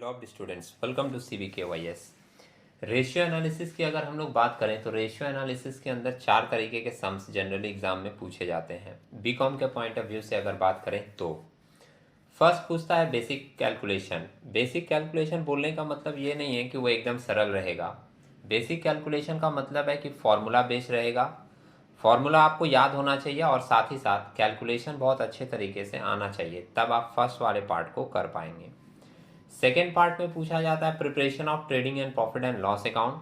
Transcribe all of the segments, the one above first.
बेलॉव्ड students, welcome to CBKYS। Ratio analysis की अगर हम लोग बात करें तो रेशियो एनालिसिस के अंदर 4 तरीके के सम्स जनरली एग्जाम में पूछे जाते हैं। बीकॉम के पॉइंट ऑफ व्यू से अगर बात करें तो फर्स्ट पूछता है बेसिक कैलकुलेशन। बेसिक कैलकुलेशन बोलने का मतलब ये नहीं है कि वो एकदम सरल रहेगा। बेसिक कैलकुलेशन का मतलब है कि फॉर्मूला बेस्ड रहेगा। फॉर्मूला आपको याद होना चाहिए और साथ ही साथ कैलकुलेशन बहुत अच्छे तरीके से आना चाहिए, तब आप फर्स्ट वाले पार्ट को कर पाएंगे। सेकेंड पार्ट में पूछा जाता है preparation of trading and profit and loss account.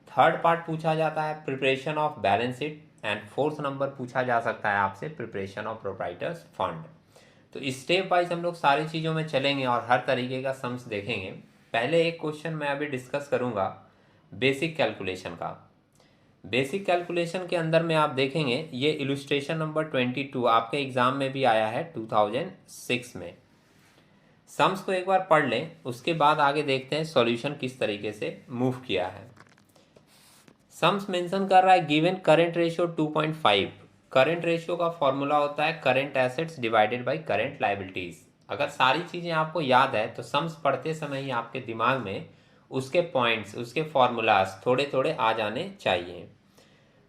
Third part पूछा जाता है preparation of balance sheet and fourth number पूछा जा सकता है आपसे प्रिपरेशन ऑफ प्रोप्राइटर्स फंड। तो स्टेप वाइज हम लोग सारी चीज़ों में चलेंगे और हर तरीके का सम्स देखेंगे। पहले एक क्वेश्चन मैं अभी डिस्कस करूंगा बेसिक कैलकुलेशन का। बेसिक कैलकुलेशन के अंदर में आप देखेंगे ये इलुस्ट्रेशन नंबर 22 आपके एग्जाम में भी आया है 2006 में। सम्स को एक बार पढ़ लें, उसके बाद आगे देखते हैं सॉल्यूशन किस तरीके से मूव किया है। सम्स मेंशन कर रहा है given current ratio 2.5। Current ratio का फॉर्मूला होता है current assets divided by current liabilities. अगर सारी चीज़ें आपको याद है तो सम्स पढ़ते समय ही आपके दिमाग में उसके पॉइंट्स, उसके फॉर्मूलाज थोड़े थोड़े आ जाने चाहिए।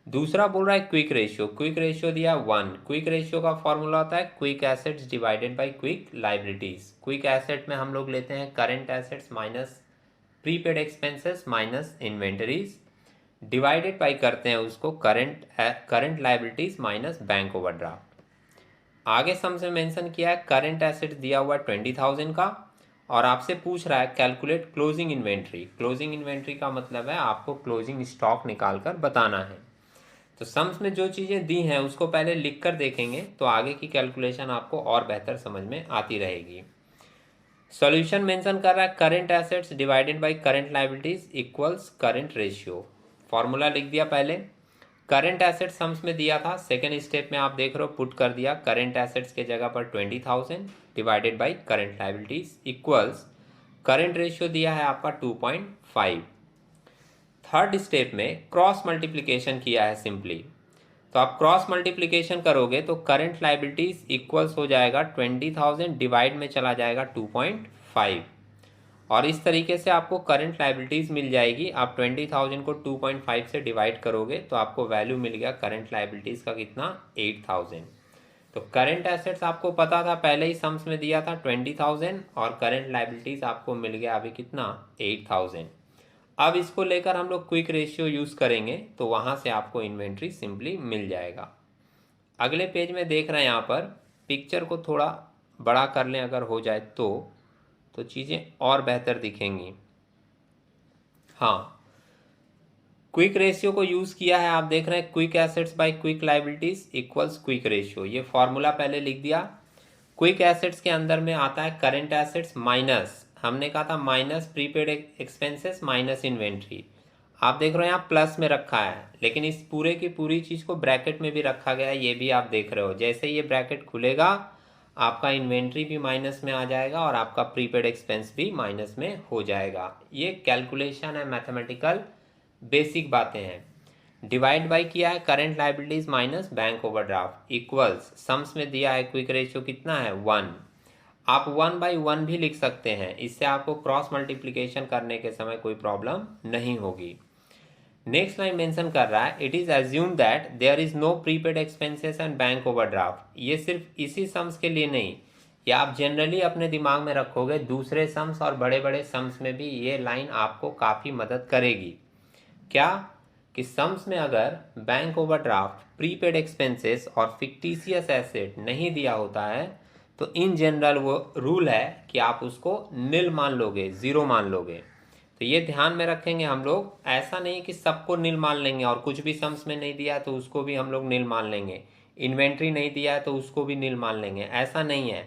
दूसरा बोल रहा है क्विक रेशियो। क्विक रेशियो दिया 1। क्विक रेशियो का फॉर्मूला होता है quick assets divided by quick liabilities. Quick asset में हम लोग लेते हैं current assets minus prepaid expenses minus inventories, divided by करते हैं उसको current liabilities minus bank overdraft. आगे सम से मेंशन किया है करंट एसेट्स दिया हुआ 20,000 का और आपसे पूछ रहा है calculate closing inventory. Closing inventory का मतलब है आपको क्लोजिंग स्टॉक निकाल कर बताना है। तो सम्स में जो चीज़ें दी हैं उसको पहले लिख कर देखेंगे तो आगे की कैलकुलेशन आपको और बेहतर समझ में आती रहेगी। सॉल्यूशन मेंशन कर रहा है current assets divided by current liabilities equals current ratio. Formula लिख दिया पहले। करंट एसेट सम्स में दिया था, सेकेंड स्टेप में आप देख रहे हो पुट कर दिया करंट एसेट्स के जगह पर 20,000 divided by current liabilities equals current ratio दिया है आपका 2.5। थर्ड स्टेप में क्रॉस मल्टीप्लिकेशन किया है सिंपली। तो आप क्रॉस मल्टीप्लिकेशन करोगे तो करंट लायबिलिटीज इक्वल्स हो जाएगा 20,000 डिवाइड में चला जाएगा 2.5 और इस तरीके से आपको करंट लायबिलिटीज मिल जाएगी। आप 20,000 को 2.5 से डिवाइड करोगे तो आपको वैल्यू मिल गया करंट लायबिलिटीज का कितना 8,000। तो करंट एसेट्स आपको पता था पहले ही सम्स में दिया था 20,000 और करंट लायबिलिटीज आपको मिल गया अभी कितना 8,000। अब इसको लेकर हम लोग क्विक रेशियो यूज़ करेंगे तो वहाँ से आपको इन्वेंट्री सिंपली मिल जाएगा। अगले पेज में देख रहे हैं यहाँ पर पिक्चर को थोड़ा बड़ा कर लें अगर हो जाए तो चीज़ें और बेहतर दिखेंगी। हाँ, क्विक रेशियो को यूज़ किया है, आप देख रहे हैं quick assets bye quick liabilities equals quick ratio. ये फॉर्मूला पहले लिख दिया। क्विक एसेट्स के अंदर में आता है करंट एसेट्स माइनस, हमने कहा था minus prepaid expenses minus inventory. आप देख रहे हो यहाँ प्लस में रखा है लेकिन इस पूरे की पूरी चीज़ को ब्रैकेट में भी रखा गया है, ये भी आप देख रहे हो। जैसे ये ब्रैकेट खुलेगा आपका इन्वेंट्री भी माइनस में आ जाएगा और आपका प्रीपेड एक्सपेंस भी माइनस में हो जाएगा। ये कैलकुलेशन है, मैथमेटिकल बेसिक बातें हैं। डिवाइड बाय किया है current liabilities minus bank overdraft equals sums में दिया है क्विक रेशियो कितना है 1। आप 1/1 भी लिख सकते हैं, इससे आपको क्रॉस मल्टीप्लिकेशन करने के समय कोई प्रॉब्लम नहीं होगी। नेक्स्ट लाइन मेंशन कर रहा है it is assume that there is no prepaid expenses and bank overdraft. ये सिर्फ इसी सम्स के लिए नहीं, या आप जनरली अपने दिमाग में रखोगे दूसरे सम्स और बड़े बड़े सम्स में भी ये लाइन आपको काफ़ी मदद करेगी। क्या कि सम्स में अगर बैंक ओवरड्राफ्ट, प्रीपेड एक्सपेंसेस और फिक्टिशियस एसेट नहीं दिया होता है तो इन जनरल वो रूल है कि आप उसको निल मान लोगे, ज़ीरो मान लोगे। तो ये ध्यान में रखेंगे हम लोग। ऐसा नहीं कि सबको निल मान लेंगे और कुछ भी सम्स में नहीं दिया है तो उसको भी हम लोग निल मान लेंगे, इन्वेंट्री नहीं दिया है तो उसको भी निल मान लेंगे, ऐसा नहीं है।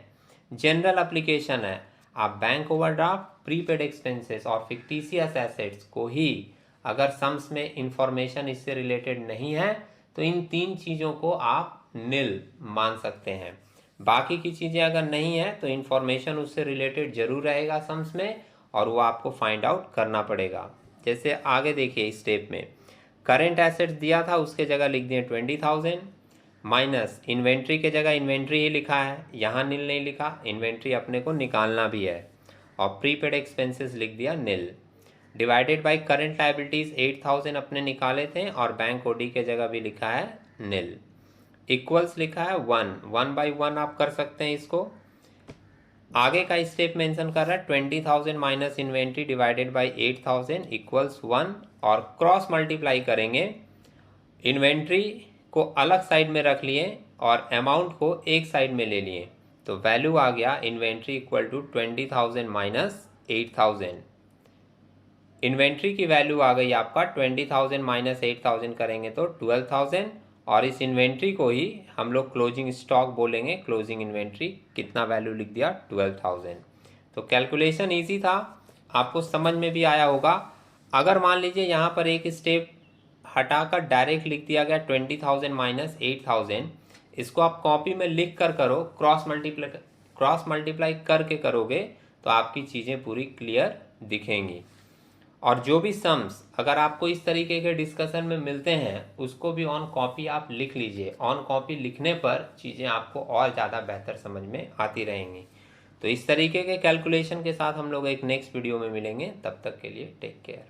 जनरल एप्लीकेशन है, आप बैंक ओवरड्राफ्ट, प्रीपेड एक्सपेंसेस और फिक्टिशियस एसेट्स को ही अगर सम्स में इंफॉर्मेशन इससे रिलेटेड नहीं है तो इन तीन चीज़ों को आप निल मान सकते हैं। बाकी की चीज़ें अगर नहीं है तो इंफॉर्मेशन उससे रिलेटेड जरूर रहेगा सम्स में और वो आपको फाइंड आउट करना पड़ेगा। जैसे आगे देखिए स्टेप में करेंट एसेट्स दिया था उसके जगह लिख दिए 20,000 माइनस इन्वेंट्री के जगह इन्वेंट्री ही लिखा है, यहाँ नील नहीं लिखा, इन्वेंट्री अपने को निकालना भी है। और प्रीपेड एक्सपेंसेस लिख दिया नील। डिवाइडेड बाय करंट लायबिलिटीज 8000 अपने निकाले थे और बैंक ओडी के जगह भी लिखा है नील। इक्वल्स लिखा है 1/1 आप कर सकते हैं इसको। आगे का स्टेप मेंशन कर रहा है 20,000 minus inventory divided by 8000 equals 1 और क्रॉस मल्टीप्लाई करेंगे। इन्वेंट्री को अलग साइड में रख लिए और अमाउंट को एक साइड में ले लिए, तो वैल्यू आ गया inventory equal to 20,000 minus 8,000। Inventory की वैल्यू आ गई आपका 20,000 माइनस 8,000 करेंगे तो 12,000 और इस इन्वेंट्री को ही हम लोग क्लोजिंग स्टॉक बोलेंगे, क्लोजिंग इन्वेंट्री कितना वैल्यू लिख दिया 12,000। तो कैलकुलेशन इजी था, आपको समझ में भी आया होगा। अगर मान लीजिए यहाँ पर एक स्टेप हटाकर डायरेक्ट लिख दिया गया 20,000 माइनस 8,000, इसको आप कॉपी में लिख कर करो, क्रॉस मल्टीप्लाई करके करोगे तो आपकी चीज़ें पूरी क्लियर दिखेंगी। और जो भी सम्स अगर आपको इस तरीके के डिस्कशन में मिलते हैं उसको भी ऑन कॉपी आप लिख लीजिए। ऑन कॉपी लिखने पर चीज़ें आपको और ज़्यादा बेहतर समझ में आती रहेंगी। तो इस तरीके के कैलकुलेशन के साथ हम लोग एक नेक्स्ट वीडियो में मिलेंगे, तब तक के लिए टेक केयर।